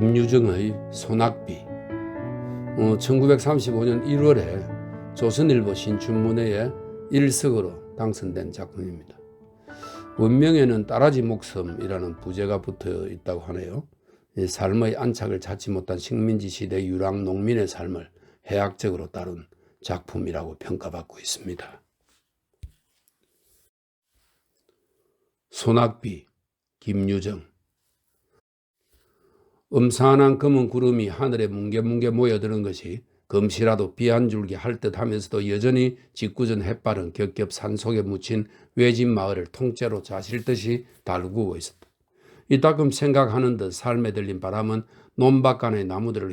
김유정의 소낙비. 1935년 1월에 조선일보 신춘문예에 1석으로 당선된 작품입니다. 원명에는 따라지 목섬이라는 부제가 붙어 있다고 하네요. 삶의 안착을 찾지 못한 식민지 시대 유랑 농민의 삶을 해학적으로 다룬 작품이라고 평가받고 있습니다. 소낙비, 김유정. 음산한 검은 구름이 하늘에 뭉게뭉게 모여드는 것이 금시라도 비 한 줄기 할 듯 하면서도 여전히 짓궂은 햇발은 겹겹 산속에 묻힌 외진 마을을 통째로 자실 듯이 달구고 있었다. 이따금 생각하는 듯 삶에 들린 바람은 논밭간의 나무들을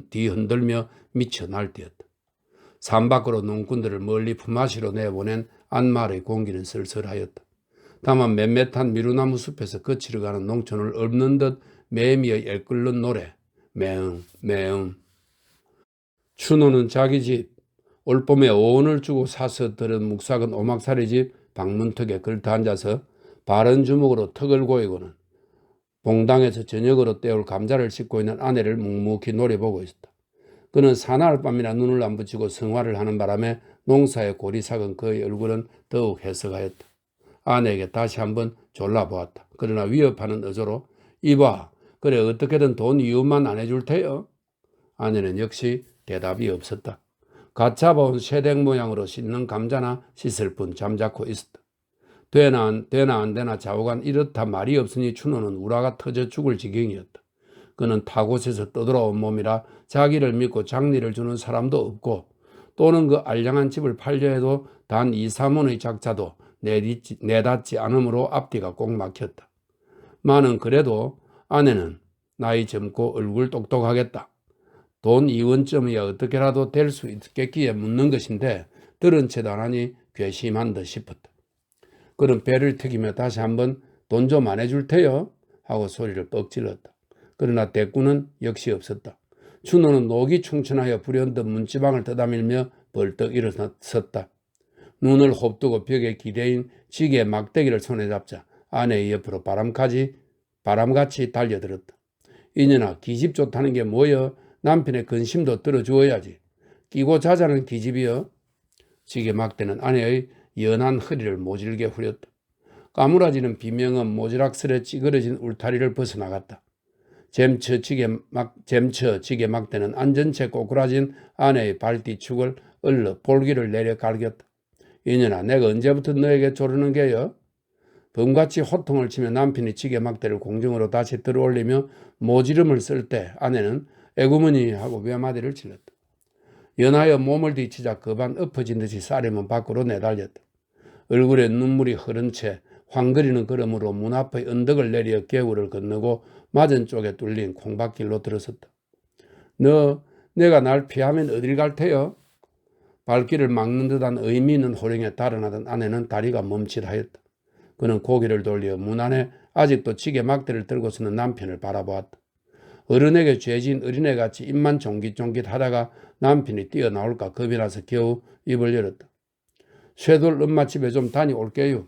뒤흔들며 미쳐 날뛰었다. 산 밖으로 농꾼들을 멀리 품앗이로 내보낸 안마을의 공기는 쓸쓸하였다. 다만 맷맷한 미루나무 숲에서 거치러 가는 농촌을 읊는 듯 매미의 애끓는 노래, 매응 매응. 춘호는 자기 집, 올봄에 오온을 주고 사서 들은 묵삭은 오막살이 집 방문턱에 걸터 앉아서 바른 주먹으로 턱을 고이고는 봉당에서 저녁으로 떼올 감자를 씻고 있는 아내를 묵묵히 노려보고 있었다. 그는 사나울 밤이나 눈을 안 붙이고 성화를 하는 바람에 농사의 고리삭은 그의 얼굴은 더욱 해석하였다. 아내에게 다시 한번 졸라보았다. 그러나 위협하는 어조로 이봐, 그래 어떻게든 돈 이웃만 안 해줄 테요. 아내는 역시 대답이 없었다. 갓 잡아온 새댁 모양으로 씻는 감자나 씻을 뿐 잠자코 있었다. 되나 안 되나 좌우간 이렇다 말이 없으니 춘호는 우라가 터져 죽을 지경이었다. 그는 타곳에서 떠돌아온 몸이라 자기를 믿고 장리를 주는 사람도 없고 또는 그 알량한 집을 팔려 해도 단 2, 3원의 작자도 내닫지 않으므로 앞뒤가 꼭 막혔다. 마는 그래도 아내는 나이 젊고 얼굴 똑똑하겠다. 돈 2원쯤이야 어떻게라도 될 수 있겠기에 묻는 것인데 들은 채도 안 하니 괘씸한 듯 싶었다. 그는 배를 튀기며 다시 한번 돈 좀 안 해줄 테요 하고 소리를 뻑 질렀다. 그러나 대꾸는 역시 없었다. 춘호는 녹이 충천하여 불현듯 문지방을 떠다밀며 벌떡 일어섰다. 눈을 홉두고 벽에 기대인 지게 막대기를 손에 잡자 아내의 옆으로 바람같이 달려들었다. 이년아, 기집 좋다는 게 뭐여? 남편의 근심도 들어주어야지. 끼고 자자는 기집이여. 지게 막대는 아내의 연한 허리를 모질게 후렸다. 까무라지는 비명은 모지락스레 찌그러진 울타리를 벗어나갔다. 잼처 지게 막대는 안전채 꼬꾸라진 아내의 발뒤축을 얼러 볼기를 내려 갈겼다. 이년아, 내가 언제부터 너에게 조르는 게여? 범같이 호통을 치며 남편이 지게 막대를 공중으로 다시 들어올리며 모지름을 쓸 때 아내는 애구머니 하고 외마디를 질렀다. 연하여 몸을 뒤치자 그반 엎어진 듯이 쌀이면 밖으로 내달렸다. 얼굴에 눈물이 흐른 채 황거리는 걸음으로 문 앞의 언덕을 내려 개울을 건너고 맞은 쪽에 뚫린 콩밭길로 들어섰다. 너 내가 날 피하면 어딜 갈 테요? 발길을 막는 듯한 의미 있는 호령에 달아나던 아내는 다리가 멈칫하였다. 그는 고개를 돌려 문 안에 아직도 지게 막대를 들고 서는 남편을 바라보았다. 어른에게 죄진 어린애같이 입만 쫑깃쫑깃하다가 남편이 뛰어나올까 겁이 나서 겨우 입을 열었다. 쇠돌 엄마집에 좀 다녀올게요.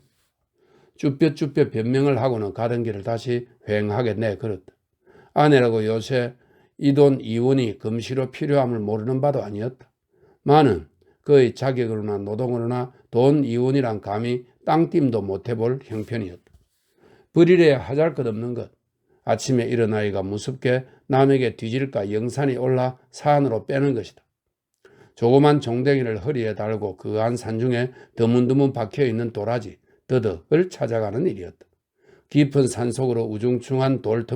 쭈뼛쭈뼛 변명을 하고는 가던 길을 다시 휑하게 내걸었다. 아내라고 요새 이 돈 2원이 금시로 필요함을 모르는 바도 아니었다. 마는 그의 자격으로나 노동으로나 돈 2원이란 감히 땅띵도 못해볼 형편이었다. 버리래야 하잘 것 없는 것. 아침에 일어나기가 무섭게 남에게 뒤질까 영산이 올라 산으로 빼는 것이다. 조그만 종댕이를 허리에 달고 그 한 산중에 드문드문 박혀있는 도라지, 더덕을 찾아가는 일이었다. 깊은 산속으로 우중충한 돌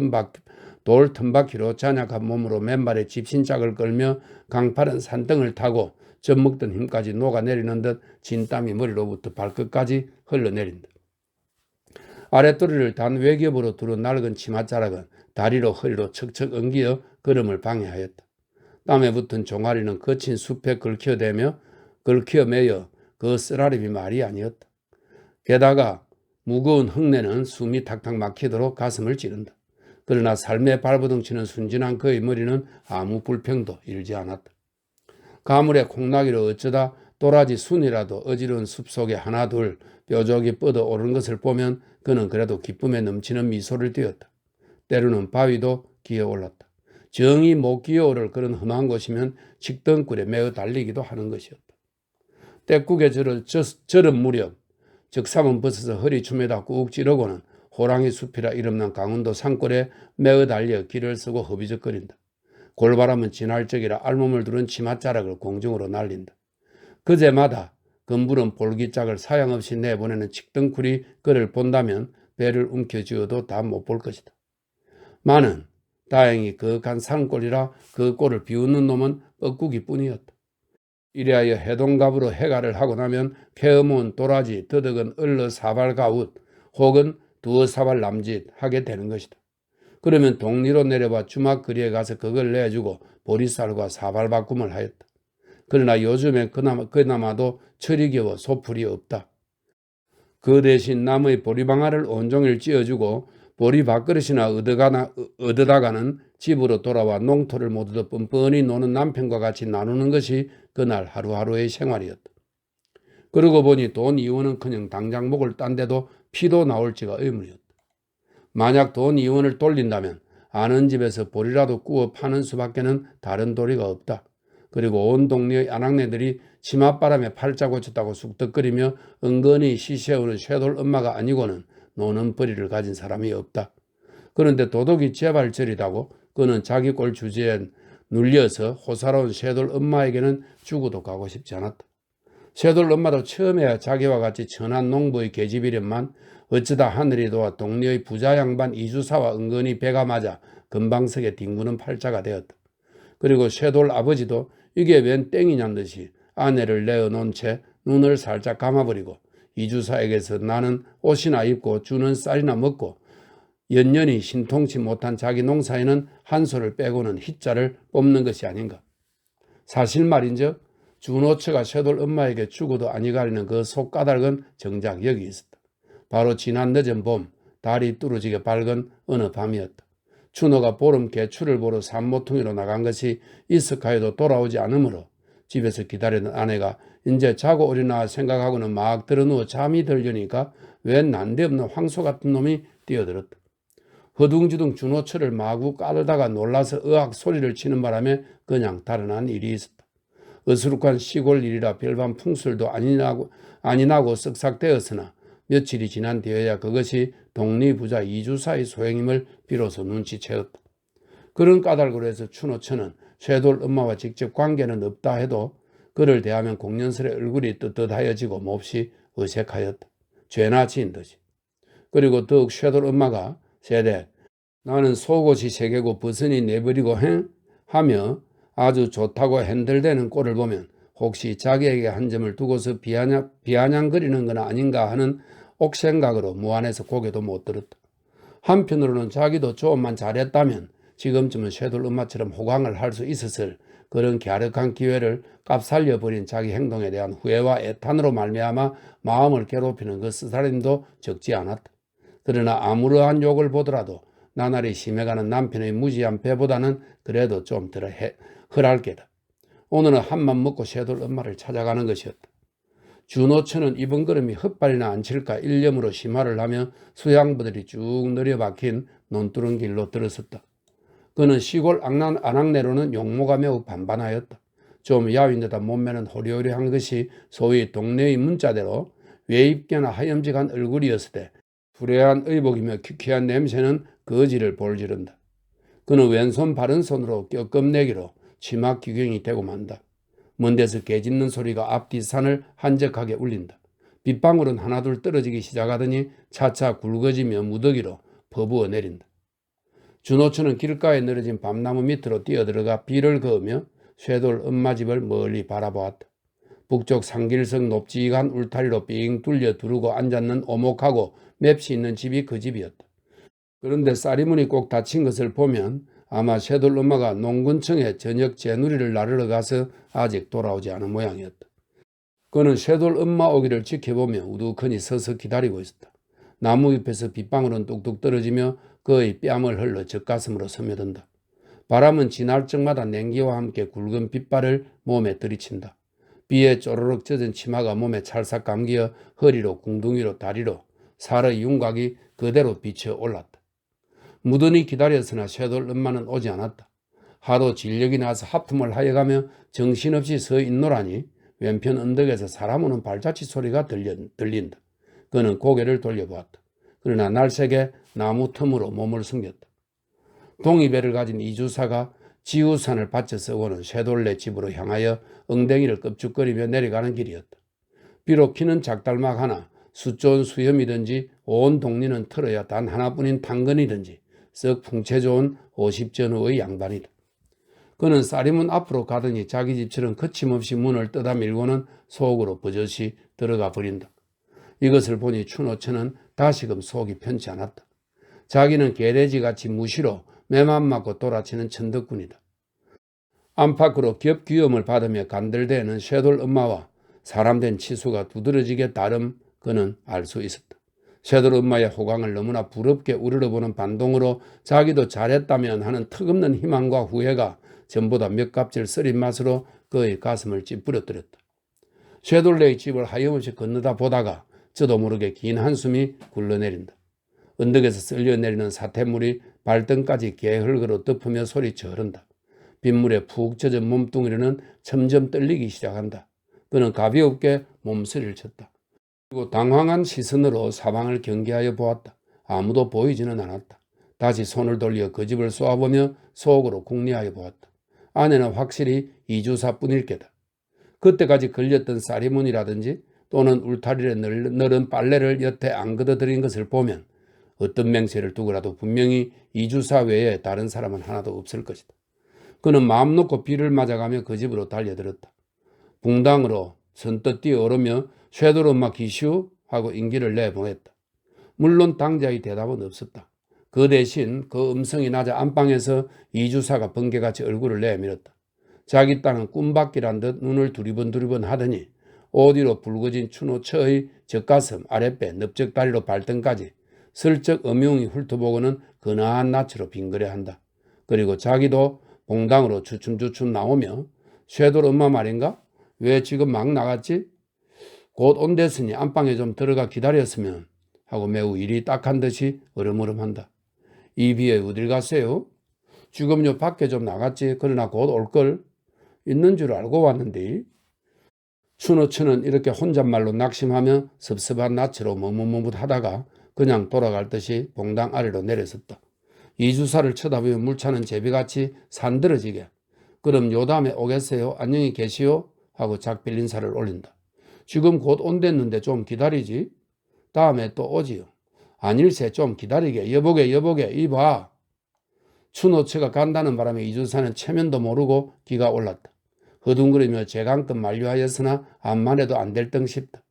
틈바퀴로 잔약한 몸으로 맨발에 집신짝을 끌며 강파른 산등을 타고 젖먹던 힘까지 녹아내리는 듯 진땀이 머리로부터 발끝까지 흘러내린다. 아랫도리를 단 외겹으로 두른 낡은 치맛자락은 다리로 허리로 척척 엉기어 걸음을 방해하였다. 땀에 붙은 종아리는 거친 숲에 걸키어 매여 그 쓰라림이 말이 아니었다. 게다가 무거운 흙내는 숨이 탁탁 막히도록 가슴을 찌른다. 그러나 삶의 발버둥치는 순진한 그의 머리는 아무 불평도 일지 않았다. 가물에 콩나기로 어쩌다 도라지 순이라도 어지러운 숲속에 하나 둘 뾰족이 뻗어 오른 것을 보면 그는 그래도 기쁨에 넘치는 미소를 띄었다. 때로는 바위도 기어올랐다. 정이 못 기어오를 그런 험한 곳이면 직등굴에 매어 달리기도 하는 것이었다. 떼국에 저런 무렵 적삼은 벗어서 허리 춤에다 꾹 찌르고는 호랑이 숲이라 이름난 강원도 산골에 매어 달려 길을 쓰고 허비적거린다. 골바람은 지날 적이라 알몸을 두른 치맛자락을 공중으로 날린다. 그제마다 검부른 볼기짝을 사양없이 내보내는 직등쿨이 그를 본다면 배를 움켜쥐어도 다 못 볼 것이다. 마는 다행히 거악한 산골이라 그 꼴을 비웃는 놈은 뻐꾸기 뿐이었다. 이래하여 해동갑으로 해가를 하고 나면 캐어모은 도라지, 더덕은 얼러 사발 가웃 혹은 두어 사발 남짓 하게 되는 것이다. 그러면 동리로 내려와 주막거리에 가서 그걸 내주고 보리쌀과 사발 바꿈을 하였다. 그러나 요즘엔 그나마도 철이 겨워 소풀이 없다. 그 대신 나무의 보리방아를 온종일 찧어주고 보리 밥그릇이나 얻어다가는 집으로 돌아와 농토를 모두 뻔뻔히 노는 남편과 같이 나누는 것이 그날 하루하루의 생활이었다. 그러고 보니 돈 이원은커녕 당장 목을 딴 데도 피도 나올지가 의문이었다. 만약 돈 이원을 돌린다면 아는 집에서 보리라도 구워 파는 수밖에는 다른 도리가 없다. 그리고 온 동네의 아낙네들이 치맛바람에 팔자 고쳤다고 쑥덕거리며 은근히 시세우는 쇠돌 엄마가 아니고는 노는 벌이를 가진 사람이 없다. 그런데 도덕이 제발 저리다고 그는 자기 꼴 주제에 눌려서 호사로운 쇠돌 엄마에게는 죽어도 가고 싶지 않았다. 쇠돌 엄마도 처음에야 자기와 같이 천한 농부의 계집이련만 어쩌다 하늘이 도와 동네의 부자 양반 이주사와 은근히 배가 맞아 금방석에 뒹구는 팔자가 되었다. 그리고 쇠돌 아버지도 이게 웬 땡이냔 듯이 아내를 내어놓은 채 눈을 살짝 감아버리고 이주사에게서 나는 옷이나 입고 주는 쌀이나 먹고 연년이 신통치 못한 자기 농사에는 한 소를 빼고는 희자를 뽑는 것이 아닌가. 사실 말인즉 준호처가 쇠돌 엄마에게 죽어도 아니 가리는 그 속까닭은 정작 여기 있었다. 바로 지난 늦은 봄 달이 뚫어지게 밝은 어느 밤이었다. 준호가 보름 개출을 보러 산모퉁이로 나간 것이 있을까해도 돌아오지 않으므로 집에서 기다리는 아내가 이제 자고 오리나 생각하고는 막 들어누워 잠이 들려니까 웬 난데없는 황소 같은 놈이 뛰어들었다. 허둥지둥 준호처를 마구 까들다가 놀라서 으악 소리를 치는 바람에 그냥 달아난 일이 있었다. 어수룩한 시골 일이라 별반 풍술도 아니 나고 쓱싹되었으나 며칠이 지난 뒤에야 그것이 독리부자 이주사의 소행임을 비로소 눈치채었다. 그런 까닭으로 해서 춘호처는 쇠돌 엄마와 직접 관계는 없다 해도 그를 대하면 공연스레 얼굴이 떳떳하여지고 몹시 어색하였다. 죄나 지은 듯이. 그리고 더욱 쇠돌 엄마가 세대 나는 속옷이 세 개고 벗으니 내버리고 하며 아주 좋다고 핸들대는 꼴을 보면 혹시 자기에게 한 점을 두고서 비아냥거리는 건 아닌가 하는 옥생각으로 무안해서 고개도 못 들었다. 한편으로는 자기도 조금만 잘했다면 지금쯤은 쇠돌 엄마처럼 호강을 할 수 있었을 그런 갸륵한 기회를 깝살려버린 자기 행동에 대한 후회와 애탄으로 말미암아 마음을 괴롭히는 그 쓰사림도 적지 않았다. 그러나 아무러한 욕을 보더라도 나날이 심해가는 남편의 무지한 배보다는 그래도 좀 덜 헐할 게다. 오늘은 한맘 먹고 쇠돌 엄마를 찾아가는 것이었다. 준호처는 이번 걸음이 헛발이나 안 칠까 일념으로 심화를 하며 수양부들이 쭉 내려박힌 논두른 길로 들어섰다. 그는 시골 아낙네로는 용모가 매우 반반하였다. 좀 야윈데다 몸매는 호리호리한 것이 소위 동네의 문자대로 외입게나 하염직한 얼굴이었을 때 불애한 의복이며 퀴퀴한 냄새는 거지를 볼지른다. 그는 왼손 바른손으로 껴껌내기로 치마 귀경이 되고 만다. 먼 데서 개 짖는 소리가 앞뒤 산을 한적하게 울린다. 빗방울은 하나둘 떨어지기 시작하더니 차차 굵어지며 무더기로 퍼부어 내린다. 준호처는 길가에 늘어진 밤나무 밑으로 뛰어들어가 비를 그으며 쇠돌 엄마 집을 멀리 바라보았다. 북쪽 산길성 높지익한 울타리로 삥 뚫려 두르고 앉았는 오목하고 맵시 있는 집이 그 집이었다. 그런데 쌀이문이 꼭 닫힌 것을 보면 아마 쇠돌 엄마가 농군청에 저녁 제누리를 나르러 가서 아직 돌아오지 않은 모양이었다. 그는 쇠돌 엄마 오기를 지켜보며 우두커니 서서 기다리고 있었다. 나무 잎에서 빗방울은 뚝뚝 떨어지며 그의 뺨을 흘러 젖가슴으로 스며든다. 바람은 지날 적마다 냉기와 함께 굵은 빗발을 몸에 들이친다. 비에 쪼르륵 젖은 치마가 몸에 찰싹 감기어 허리로 궁둥이로 다리로 살의 윤곽이 그대로 비쳐 올랐다. 무던히 기다렸으나 쇠돌 엄마는 오지 않았다. 하도 진력이 나서 하품을 하여가며 정신없이 서 있노라니 왼편 언덕에서 사람 오는 발자취 소리가 들린다. 그는 고개를 돌려보았다. 그러나 날색에 나무 틈으로 몸을 숨겼다. 동이배를 가진 이주사가 지우산을 받쳐 쓰고는 쇠돌레 집으로 향하여 엉덩이를 껍죽거리며 내려가는 길이었다. 비록 키는 작달막 하나, 수 좋은 수염이든지 온 동리는 틀어야 단 하나뿐인 당근이든지 썩 풍채 좋은 50전후의 양반이다. 그는 쌀이문 앞으로 가더니 자기 집처럼 거침없이 문을 떠다밀고는 속으로 버젓이 들어가 버린다. 이것을 보니 춘호천은 다시금 속이 편치 않았다. 자기는 개돼지같이 무시로 매만 맞고 돌아치는 천덕꾼이다. 안팎으로 겹귀염을 받으며 간들대는 쇠돌 엄마와 사람된 치수가 두드러지게 따름 그는 알 수 있었다. 쇠돌 엄마의 호강을 너무나 부럽게 우러러보는 반동으로 자기도 잘했다면 하는 턱없는 희망과 후회가 전보다 몇 갑질 쓰린 맛으로 그의 가슴을 찌푸려뜨렸다. 쇠돌레의 집을 하염없이 건너다 보다가 저도 모르게 긴 한숨이 굴러내린다. 언덕에서 쓸려내리는 사태물이 발등까지 개흙으로 덮으며 소리쳐 흐른다. 빗물에 푹 젖은 몸뚱이로는 점점 떨리기 시작한다. 그는 가볍게 몸서리를 쳤다. 그리고 당황한 시선으로 사방을 경계하여 보았다. 아무도 보이지는 않았다. 다시 손을 돌려 그 집을 쏘아보며 속으로 궁리하여 보았다. 안에는 확실히 이주사뿐일 게다. 그때까지 걸렸던 쌀이문이라든지 또는 울타리에 넣은 빨래를 여태 안 걷어들인 것을 보면 어떤 맹세를 두고라도 분명히 이주사 외에 다른 사람은 하나도 없을 것이다. 그는 마음 놓고 비를 맞아가며 그 집으로 달려들었다. 붕당으로 선뜻 뛰어오르며 쇠돌 엄마 기시오 하고 인기를 내보냈다. 물론 당자의 대답은 없었다. 그 대신 그 음성이 낮아 안방에서 이주사가 번개같이 얼굴을 내밀었다. 자기 딸은 꿈밖이란 듯 눈을 두리번두리번 하더니 오디로 붉어진 춘호처의 젖가슴, 아랫배, 넓적다리로 발등까지 슬쩍 음흉히 훑어보고는 근하한 낯으로 빙그레한다. 그리고 자기도 봉당으로 주춤주춤 나오며 쇠돌 엄마 말인가? 왜 지금 막 나갔지? 곧 온댔으니 안방에 좀 들어가 기다렸으면 하고 매우 일이 딱한 듯이 으름으름한다. 이 비에 어딜 갔어요? 지금요 밖에 좀 나갔지. 그러나 곧 올걸. 있는 줄 알고 왔는데. 춘호천은 이렇게 혼잣말로 낙심하며 섭섭한 낯으로 머뭇머뭇하다가 그냥 돌아갈 듯이 봉당 아래로 내려섰다. 이주사를 쳐다보며 물차는 제비같이 산들어지게 그럼 요 다음에 오겠어요? 안녕히 계시오? 하고 작별 인사를 올린다. 지금 곧 온댔는데 좀 기다리지? 다음에 또 오지요. 아닐세 좀 기다리게. 여보게 이봐. 춘호처가 간다는 바람에 이주사는 체면도 모르고 기가 올랐다. 허둥거리며 재강껏 만류하였으나 암만 해도 안 될 등 싶다.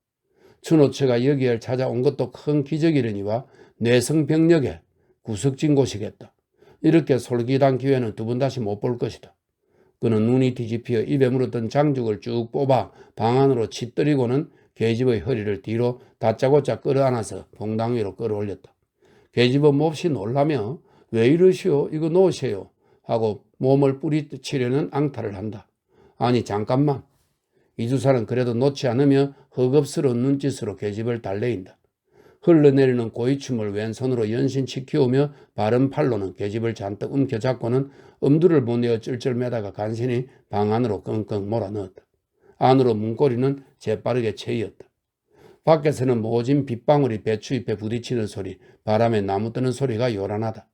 춘호처가 여기에 찾아온 것도 큰 기적이려니와 뇌성병력에 구석진 곳이겠다. 이렇게 솔깃한 기회는 두 번 다시 못 볼 것이다. 그는 눈이 뒤집혀 입에 물었던 장죽을 쭉 뽑아 방 안으로 치뜨리고는 계집의 허리를 뒤로 다짜고짜 끌어안아서 봉당 위로 끌어올렸다. 계집은 몹시 놀라며 왜 이러시오? 이거 놓으세요. 하고 몸을 뿌리치려는 앙탈을 한다. 아니 잠깐만. 이주사는 그래도 놓지 않으며 허겁스러운 눈짓으로 계집을 달래인다. 흘러내리는 고이춤을 왼손으로 연신치 키우며 바른 팔로는 계집을 잔뜩 움켜잡고는 엄두를 못 내어 쩔쩔매다가 간신히 방 안으로 끙끙 몰아넣었다. 안으로 문고리는 재빠르게 채이었다. 밖에서는 모진 빗방울이 배추잎에 부딪히는 소리, 바람에 나무 뜨는 소리가 요란하다.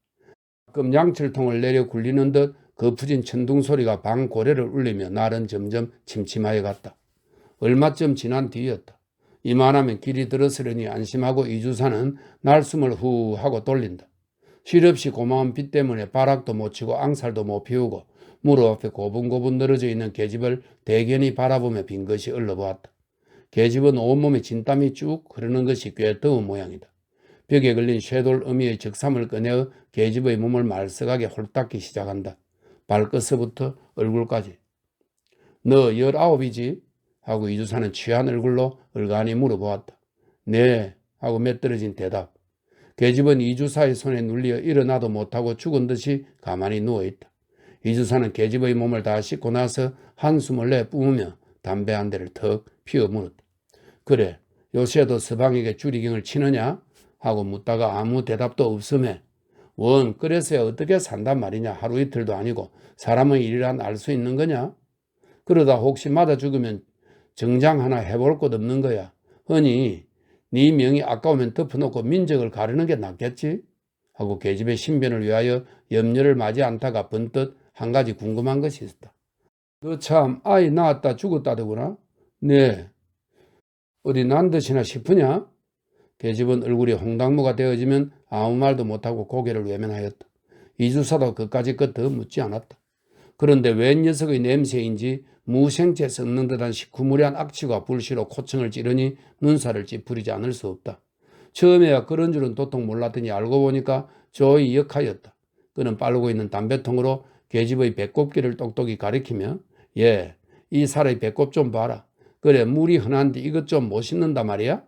가끔 양철통을 내려 굴리는 듯 거푸진 천둥 소리가 방 고래를 울리며 날은 점점 침침하여 갔다. 얼마쯤 지난 뒤였다. 이만하면 길이 들어서려니 안심하고 이주사는 날숨을 후 하고 돌린다. 실없이 고마운 빛 때문에 바락도 못 치고 앙살도 못 피우고 무릎 앞에 고분고분 늘어져 있는 계집을 대견히 바라보며 빈 것이 흘러보았다. 계집은 온몸에 진땀이 쭉 흐르는 것이 꽤 더운 모양이다. 벽에 걸린 쇠돌 어미의 적삼을 꺼내어 계집의 몸을 말썩하게 홀닦기 시작한다. 발끝서부터 얼굴까지. 너 19이지? 하고 이주사는 취한 얼굴로 얼간히 물어보았다. 네 하고 맷떨어진 대답. 계집은 이주사의 손에 눌려 일어나도 못하고 죽은 듯이 가만히 누워있다. 이주사는 계집의 몸을 다 씻고 나서 한숨을 내뿜으며 담배 한 대를 턱 피워 물었다. 그래 요새도 서방에게 주리경을 치느냐? 하고 묻다가 아무 대답도 없음에 원 그래서야 어떻게 산단 말이냐. 하루 이틀도 아니고 사람의 일이란 알 수 있는 거냐. 그러다 혹시 맞아 죽으면 정장 하나 해볼 것 없는 거야. 허니 네 명이 아까우면 덮어놓고 민정을 가르는 게 낫겠지? 하고 계집의 신변을 위하여 염려를 마지 않다가 번뜩 한 가지 궁금한 것이 있었다. 너 참 아이 낳았다 죽었다더구나. 네. 어디 난 듯이나 싶으냐? 계집은 얼굴이 홍당무가 되어지면 아무 말도 못하고 고개를 외면하였다. 이주사도 그까지 끝도 묻지 않았다. 그런데 웬 녀석의 냄새인지 무생채 썩는 듯한 시쿠무리한 악취가 불시로 코청을 찌르니 눈살을 찌푸리지 않을 수 없다. 처음에야 그런 줄은 도통 몰랐더니 알고 보니까 조이 역하였다. 그는 빨고 있는 담배통으로 계집의 배꼽기를 똑똑히 가리키며 예, 이 살의 배꼽 좀 봐라. 그래 물이 흔한데 이것 좀 못 씻는다 말이야?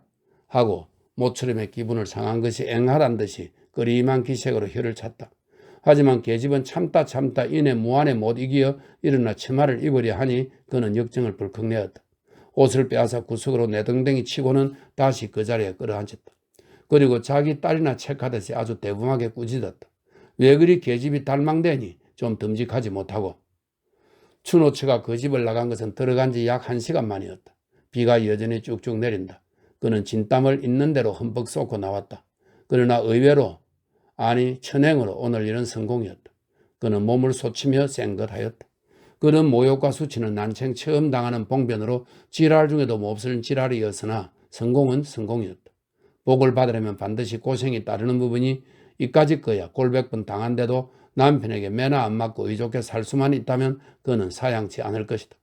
하고 모처럼의 기분을 상한 것이 앵하란 듯이 끄림한 기색으로 혀를 찼다. 하지만 계집은 참다 이내 무안에 못 이기어 일어나 치마를 입으려 하니 그는 역정을 벌컥 내었다. 옷을 빼앗아 구석으로 내덩댕이 치고는 다시 그 자리에 끌어앉았다. 그리고 자기 딸이나 책하듯이 아주 대범하게 꾸짖었다. 왜 그리 계집이 달망대니 좀 듬직하지 못하고. 춘호처가 그 집을 나간 것은 들어간 지 약 1시간 만이었다. 비가 여전히 쭉쭉 내린다. 그는 진땀을 있는 대로 흠뻑 쏟고 나왔다. 그러나 의외로 아니 천행으로 오늘 일은 성공이었다. 그는 몸을 솟치며 쌩긋하였다. 그는 모욕과 수치는 난생 처음 당하는 봉변으로 지랄 중에도 몹쓸 지랄이었으나 성공은 성공이었다. 복을 받으려면 반드시 고생이 따르는 부분이 이까짓 거야. 골백번 당한데도 남편에게 매나 안 맞고 의좋게 살 수만 있다면 그는 사양치 않을 것이다.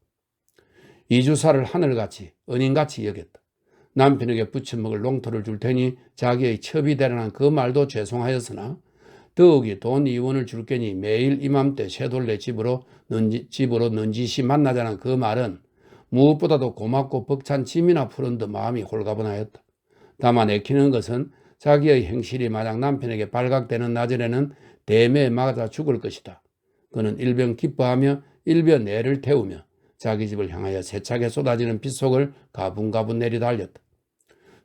이주사를 하늘같이 은인같이 여겼다. 남편에게 부쳐먹을 농토를 줄 테니 자기의 첩이 되라는 그 말도 죄송하였으나 더욱이 돈 2원을 줄 게니 매일 이맘때 쇠돌레 집으로 넌지시 만나자는 그 말은 무엇보다도 고맙고 벅찬 짐이나 푸른 듯 마음이 홀가분하였다. 다만 애키는 것은 자기의 행실이 마냥 남편에게 발각되는 나절에는 대매에 맞아 죽을 것이다. 그는 일병 기뻐하며 일병 애를 태우며 자기 집을 향하여 세차게 쏟아지는 빗속을 가분가분 내리달렸다.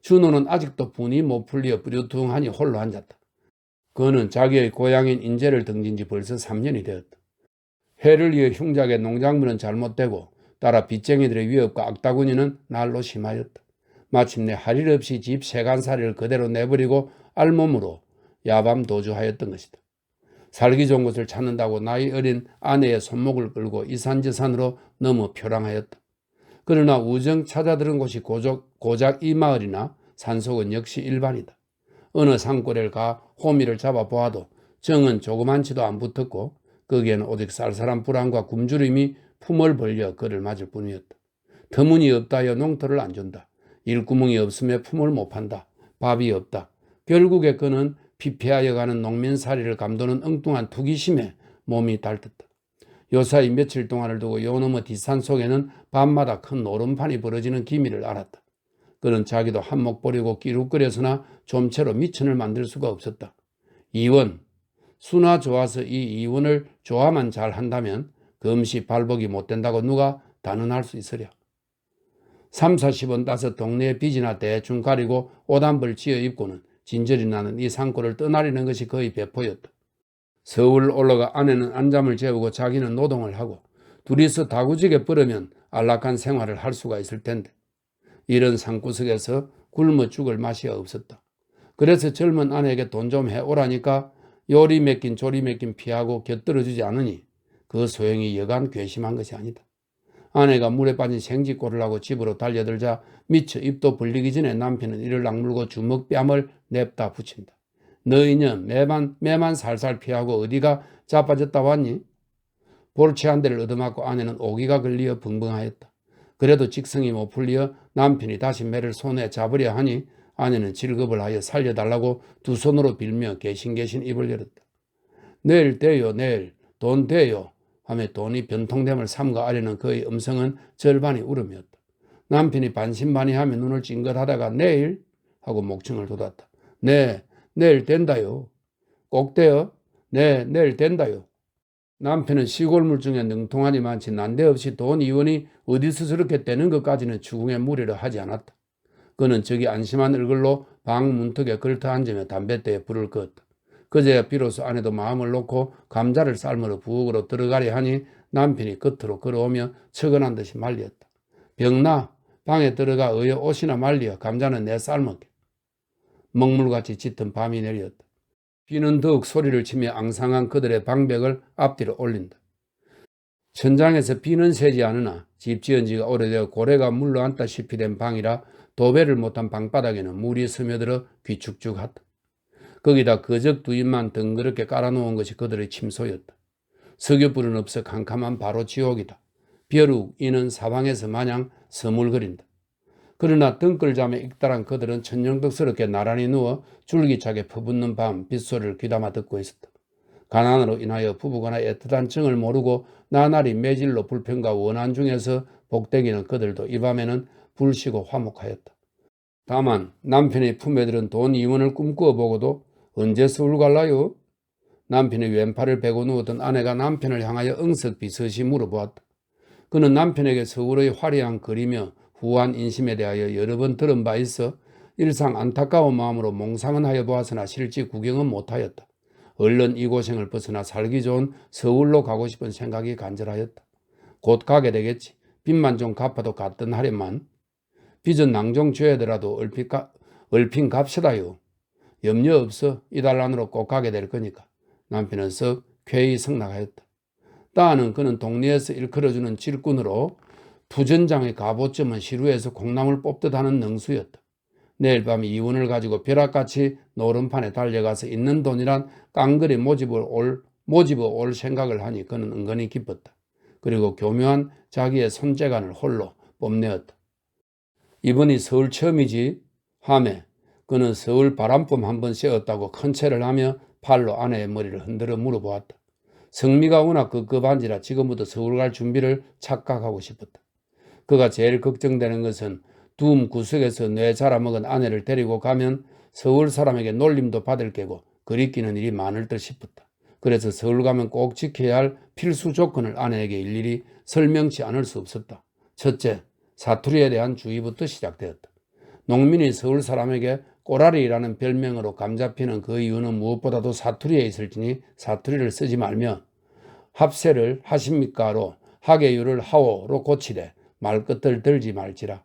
준호는 아직도 분이 못 풀려 뿌려퉁하니 홀로 앉았다. 그는 자기의 고향인 인제를 등진 지 벌써 3년이 되었다. 해를 이어 흉작의 농작물은 잘못되고 따라 빚쟁이들의 위협과 악다구니는 날로 심하였다. 마침내 할 일 없이 집 세간살이를 그대로 내버리고 알몸으로 야밤 도주하였던 것이다. 살기 좋은 곳을 찾는다고 나이 어린 아내의 손목을 끌고 이산저산으로 너무 표랑하였다. 그러나 우정 찾아들은 곳이 고작 이 마을이나 산속은 역시 일반이다. 어느 산골에 가 호미를 잡아보아도 정은 조그만치도 안 붙었고 거기에는 오직 쌀쌀한 불안과 굶주림이 품을 벌려 그를 맞을 뿐이었다. 터무니없다여 농토를 안 준다. 일구멍이 없으며 품을 못 판다. 밥이 없다. 결국에 그는 피폐하여 가는 농민살이를 감도는 엉뚱한 투기심에 몸이 달떴다. 요사이 며칠 동안을 두고 요 너머 뒷산 속에는 밤마다 큰 노름판이 벌어지는 기미를 알았다. 그는 자기도 한몫 버리고 끼룩거려서나 좀채로 미천을 만들 수가 없었다. 이원, 수나 좋아서 이 이원을 좋아만 잘 한다면 금시 발복이 못 된다고 누가 단언할 수 있으랴. 3, 40원 따서 동네에 빚이나 대충 가리고 옷 한 벌 지어 입고는 진절이 나는 이 산골을 떠나려는 것이 거의 배포였다. 서울 올라가 아내는 안잠을 재우고 자기는 노동을 하고 둘이서 다구지게 벌으면 안락한 생활을 할 수가 있을 텐데 이런 산구석에서 굶어 죽을 맛이 없었다. 그래서 젊은 아내에게 돈 좀 해오라니까 요리 맡긴 조리 맡긴 피하고 곁들여주지 않으니 그 소용이 여간 괘씸한 것이 아니다. 아내가 물에 빠진 생쥐꼴을 하고 집으로 달려들자 미처 입도 벌리기 전에 남편은 이를 악물고 주먹뺨을 냅다 붙인다. 너 이년 매만 살살 피하고 어디가 자빠졌다 왔니? 볼채 한 대를 얻어맞고 아내는 오기가 걸리어 벙벙하였다. 그래도 직성이 못 풀려 남편이 다시 매를 손에 잡으려 하니 아내는 질겁을 하여 살려달라고 두 손으로 빌며 개신개신 입을 열었다. 내일 돼요, 내일. 돈 돼요. 하며 돈이 변통됨을 삼가 아래는 그의 음성은 절반이 울음이었다. 남편이 반신반의하며 눈을 찡긋하다가 내일? 하고 목청을 돋았다. 네, 내일 된다요. 꼭 돼요? 네, 내일 된다요. 남편은 시골물 중에 능통하니 많지 난데없이 돈 2원이 어디서 저렇게 떼는 것까지는 추궁에 무리를 하지 않았다. 그는 저기 안심한 얼굴로 방 문턱에 걸터 앉으며 담뱃대에 불을 껐다. 그제야 비로소 아내도 마음을 놓고 감자를 삶으러 부엌으로 들어가려 하니 남편이 겉으로 걸어오며 척언한 듯이 말리었다. 병나 방에 들어가 어여 옷이나 말리어 감자는 내 삶을게. 먹물같이 짙은 밤이 내렸다. 비는 더욱 소리를 치며 앙상한 그들의 방벽을 앞뒤로 올린다. 천장에서 비는 새지 않으나 집 지은 지가 오래되어 고래가 물러앉다시피 된 방이라 도배를 못한 방바닥에는 물이 스며들어 귀축죽하다. 거기다 거적 두인만 덩그렇게 깔아놓은 것이 그들의 침소였다. 석유불은 없어 캄캄한 바로 지옥이다. 벼룩 이는 사방에서 마냥 서물거린다. 그러나 등끌잠에 익달한 그들은 천연덕스럽게 나란히 누워 줄기차게 퍼붓는 밤 빗소리를 귀담아 듣고 있었다. 가난으로 인하여 부부간의 애틋한 정을 모르고 나날이 매질로 불평과 원한 중에서 복대기는 그들도 이 밤에는 불쉬고 화목하였다. 다만 남편의 품에 들은 돈 2원을 꿈꾸어 보고도 언제 서울 갈라요? 남편의 왼팔을 베고 누웠던 아내가 남편을 향하여 응석비서시 물어보았다. 그는 남편에게 서울의 화려한 거리며 후한 인심에 대하여 여러 번 들은 바 있어 일상 안타까운 마음으로 몽상은 하여 보았으나 실제 구경은 못하였다. 얼른 이 고생을 벗어나 살기 좋은 서울로 가고 싶은 생각이 간절하였다. 곧 가게 되겠지. 빚만 좀 갚아도 갔던 하련만. 빚은 낭종 죄더라도 얼핀 값이다요. 염려 없어. 이달 안으로 꼭 가게 될 거니까. 남편은 썩 쾌히 승낙하였다. 따는 그는 동네에서 일컬어주는 질꾼으로 부전장의 갑오점은 시루에서 콩나물 뽑듯 하는 능수였다. 내일 밤 이혼을 가지고 벼락같이 노름판에 달려가서 있는 돈이란 깡그리 모집어 올 생각을 하니 그는 은근히 기뻤다. 그리고 교묘한 자기의 손재간을 홀로 뽐내었다. 이번이 서울 처음이지? 하매 그는 서울 바람범 한번 씌었다고 큰 체를 하며 팔로 아내의 머리를 흔들어 물어보았다. 성미가 워낙 급급한지라 지금부터 서울 갈 준비를 착각하고 싶었다. 그가 제일 걱정되는 것은 둠 구석에서 뇌 자라먹은 아내를 데리고 가면 서울 사람에게 놀림도 받을 게고 그리끼는 일이 많을 듯 싶었다. 그래서 서울 가면 꼭 지켜야 할 필수 조건을 아내에게 일일이 설명치 않을 수 없었다. 첫째, 사투리에 대한 주의부터 시작되었다. 농민이 서울 사람에게 꼬라리라는 별명으로 감잡히는 그 이유는 무엇보다도 사투리에 있을지니 사투리를 쓰지 말며 합세를 하십니까로 하계유를 하오로 고치되 말끝을 들지 말지라.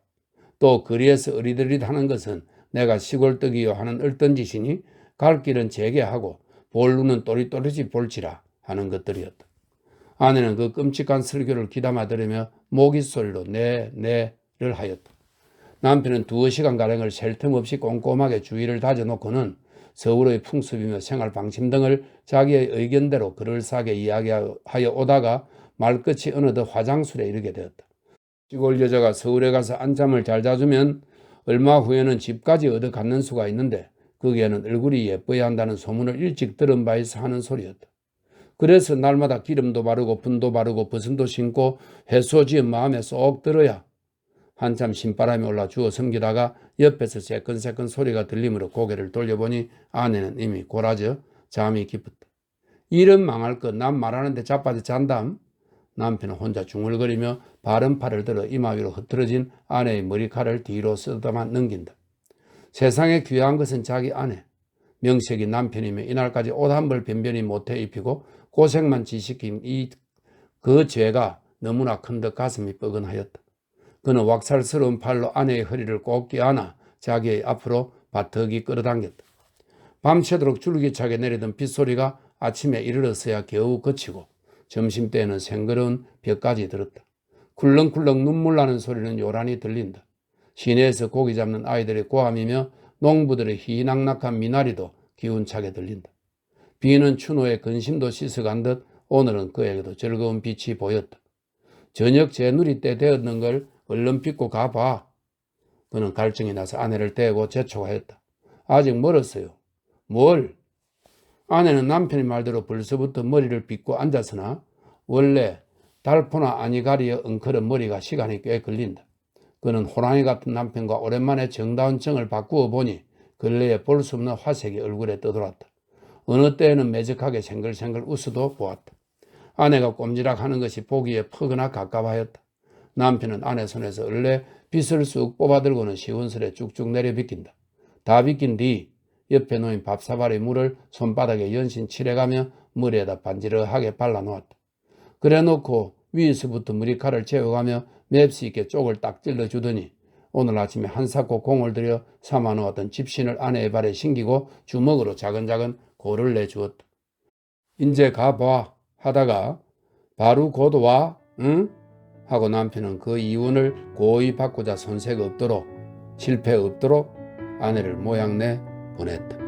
또 거리에서 어리들리하는 것은 내가 시골떡이요 하는 얼던짓이니 갈 길은 재개하고 볼루는 또리또리지 볼지라 하는 것들이었다. 아내는 그 끔찍한 설교를 귀담아 들으며 모깃소리로 네를 하였다. 남편은 2시간가량을 쉴 틈 없이 꼼꼼하게 주의를 다져놓고는 서울의 풍습이며 생활 방침 등을 자기의 의견대로 그럴싸하게 이야기하여 오다가 말끝이 어느덧 화장술에 이르게 되었다. 시골 여자가 서울에 가서 안잠을 잘 자주면 얼마 후에는 집까지 얻어 갖는 수가 있는데 거기에는 얼굴이 예뻐야 한다는 소문을 일찍 들은 바 있어 하는 소리였다. 그래서 날마다 기름도 바르고 분도 바르고 버선도 신고 해소지은 마음에 쏙 들어야 한참 신바람이 올라 주워 섬기다가 옆에서 새끈새끈 소리가 들리므로 고개를 돌려보니 아내는 이미 고라져 잠이 깊었다. 이런 망할 것 난 말하는데 자빠져 잔담. 남편은 혼자 중얼거리며 바른 팔을 들어 이마 위로 흐트러진 아내의 머리칼을 뒤로 쓰다만 넘긴다. 세상에 귀한 것은 자기 아내. 명색이 남편이며 이날까지 옷 한 벌 변변히 못해 입히고 고생만 지시킨 그 죄가 너무나 큰 듯 가슴이 뻐근하였다. 그는 왁살스러운 팔로 아내의 허리를 꼭 껴안아 자기의 앞으로 바턱이 끌어당겼다. 밤새도록 줄기차게 내리던 빗소리가 아침에 이르렀어야 겨우 그치고 점심때에는 생그러운 벽까지 들었다. 쿨렁쿨렁 눈물 나는 소리는 요란히 들린다. 시내에서 고기 잡는 아이들의 고함이며 농부들의 희낙낙한 미나리도 기운차게 들린다. 비는 추노의 근심도 씻어간 듯 오늘은 그에게도 즐거운 빛이 보였다. 저녁 제누리 때 되었는 걸 얼른 빚고 가봐. 그는 갈증이 나서 아내를 대고 재촉하였다. 아직 멀었어요. 뭘? 아내는 남편의 말대로 벌써부터 머리를 빗고 앉았으나 원래 달포나 아니가리에 엉클은 머리가 시간이 꽤 걸린다. 그는 호랑이 같은 남편과 오랜만에 정다운 정을 바꾸어 보니 근래에 볼 수 없는 화색이 얼굴에 떠돌았다. 어느 때에는 매적하게 생글생글 웃어도 보았다. 아내가 꼼지락하는 것이 보기에 퍽으나 가까워하였다. 남편은 아내 손에서 얼레 빗을 쑥 뽑아들고는 시원스레 쭉쭉 내려 빗긴다. 다 빗긴 뒤 옆에 놓인 밥사발의 물을 손바닥에 연신 칠해가며 머리에다 반지르하게 발라놓았다. 그래 놓고 위에서부터 머리카락을 재워가며 맵시 있게 쪽을 딱 찔러주더니 오늘 아침에 한사코 공을 들여 삼아놓았던 집신을 아내의 발에 신기고 주먹으로 자근자근 골을 내주었다. 인제 가봐 하다가 바로 곧 와, 응? 하고 남편은 그 이윤을 고이 받고자 손색 없도록 실패 없도록 아내를 모양내 보냈다.